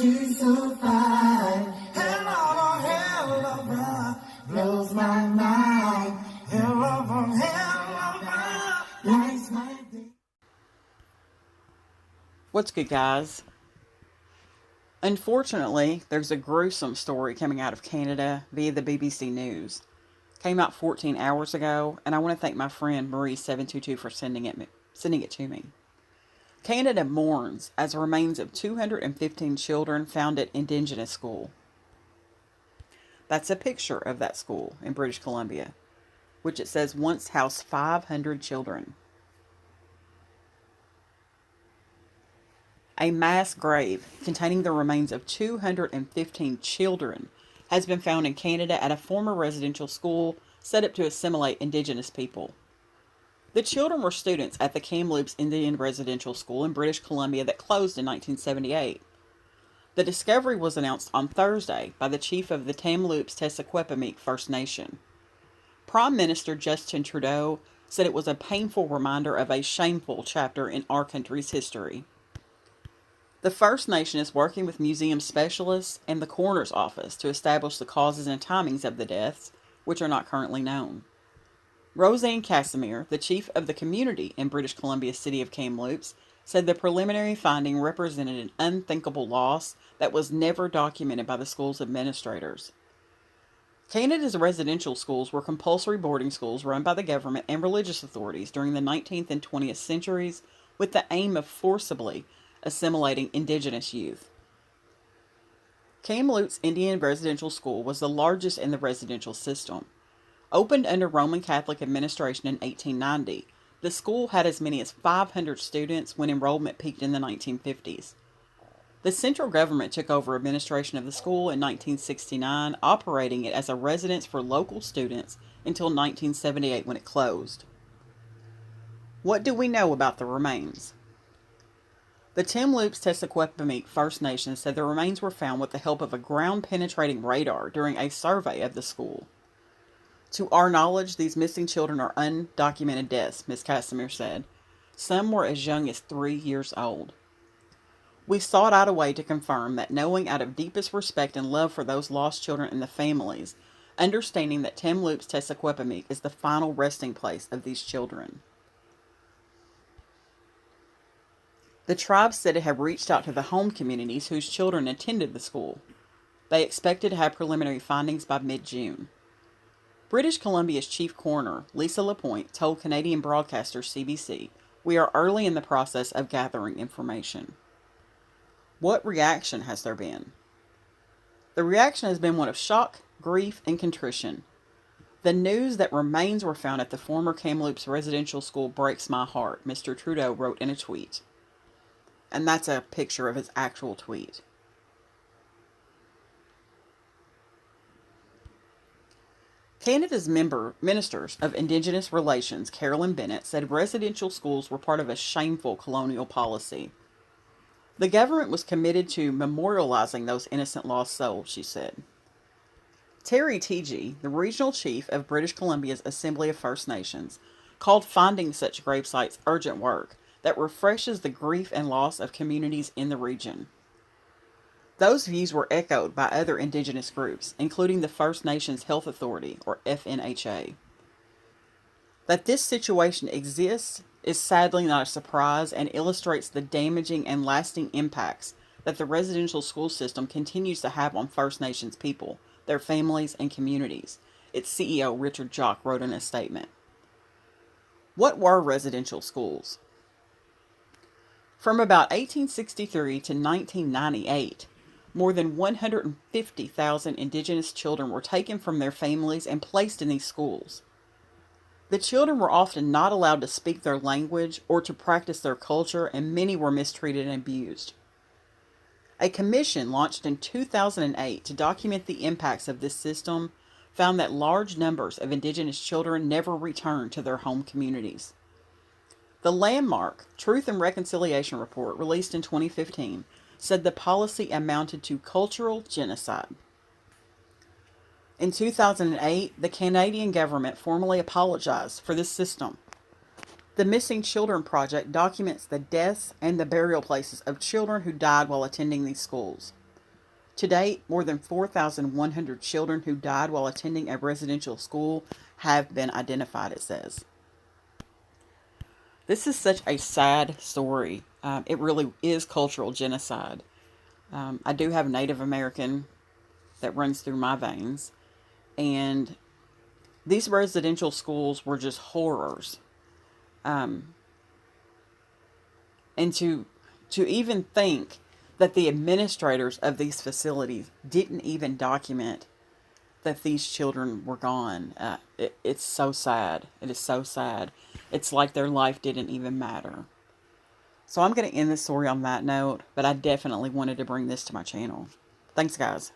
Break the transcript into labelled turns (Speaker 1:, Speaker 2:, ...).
Speaker 1: she's so fine. Hell of a ride, blows my mind. Hell of a ride, lights my day.
Speaker 2: What's good, guys? Unfortunately, there's a gruesome story coming out of Canada via the BBC News. Came out 14 hours ago, and I want to thank my friend Marie722 for sending it to me. Canada mourns as remains of 215 children found at Indigenous school. That's a picture of that school in British Columbia, which it says once housed 500 children. A mass grave containing the remains of 215 children has been found in Canada at a former residential school set up to assimilate Indigenous people. The children were students at the Kamloops Indian Residential School in British Columbia that closed in 1978. The discovery was announced on Thursday by the chief of the Kamloops Secwepemc First Nation. Prime Minister Justin Trudeau said it was a painful reminder of a shameful chapter in our country's history. The First Nation is working with museum specialists and the coroner's office to establish the causes and timings of the deaths, which are not currently known. Rosanne Casimir, the chief of the community in British Columbia's city of Kamloops, said the preliminary finding represented an unthinkable loss that was never documented by the school's administrators. Canada's residential schools were compulsory boarding schools run by the government and religious authorities during the 19th and 20th centuries with the aim of forcibly assimilating Indigenous youth. Kamloops Indian Residential School was the largest in the residential system. Opened under Roman Catholic administration in 1890, the school had as many as 500 students when enrollment peaked in the 1950s. The central government took over administration of the school in 1969, operating it as a residence for local students until 1978 when it closed. What do we know about the remains? The Tk'emlups Secwepemc First Nation said the remains were found with the help of a ground-penetrating radar during a survey of the school. To our knowledge, these missing children are undocumented deaths, Ms. Casimir said. Some were as young as 3 years old. We sought out a way to confirm that, knowing out of deepest respect and love for those lost children and the families, understanding that Tk'emlups Secwepemc is the final resting place of these children. The tribe said it had reached out to the home communities whose children attended the school. They expected to have preliminary findings by mid-June. British Columbia's chief coroner, Lisa Lapointe, told Canadian broadcaster CBC, "We are early in the process of gathering information." What reaction has there been? The reaction has been one of shock, grief, and contrition. The news that remains were found at the former Kamloops residential school breaks my heart, Mr. Trudeau wrote in a tweet. And that's a picture of his actual tweet. Canada's Ministers of Indigenous Relations, Carolyn Bennett, said residential schools were part of a shameful colonial policy. The government was committed to memorializing those innocent lost souls, she said. Terry Teegee, the regional chief of British Columbia's Assembly of First Nations, called finding such grave sites urgent work that refreshes the grief and loss of communities in the region. Those views were echoed by other Indigenous groups, including the First Nations Health Authority, or FNHA. That this situation exists is sadly not a surprise and illustrates the damaging and lasting impacts that the residential school system continues to have on First Nations people, their families, and communities, its CEO Richard Jock wrote in a statement. What were residential schools? From about 1863 to 1998, more than 150,000 Indigenous children were taken from their families and placed in these schools. The children were often not allowed to speak their language or to practice their culture, and many were mistreated and abused. A commission launched in 2008 to document the impacts of this system found that large numbers of Indigenous children never returned to their home communities. The landmark Truth and Reconciliation report, released in 2015, said the policy amounted to cultural genocide. In 2008, the Canadian government formally apologized for this system. The Missing Children Project documents the deaths and the burial places of children who died while attending these schools. To date, more than 4,100 children who died while attending a residential school have been identified, it says. This is such a sad story. It really is cultural genocide. I do have Native American that runs through my veins. And these residential schools were just horrors. And to even think that the administrators of these facilities didn't even document that these children were gone. It's so sad. It is so sad. It's like their life didn't even matter. So I'm going to end this story on that note, but I definitely wanted to bring this to my channel. Thanks, guys.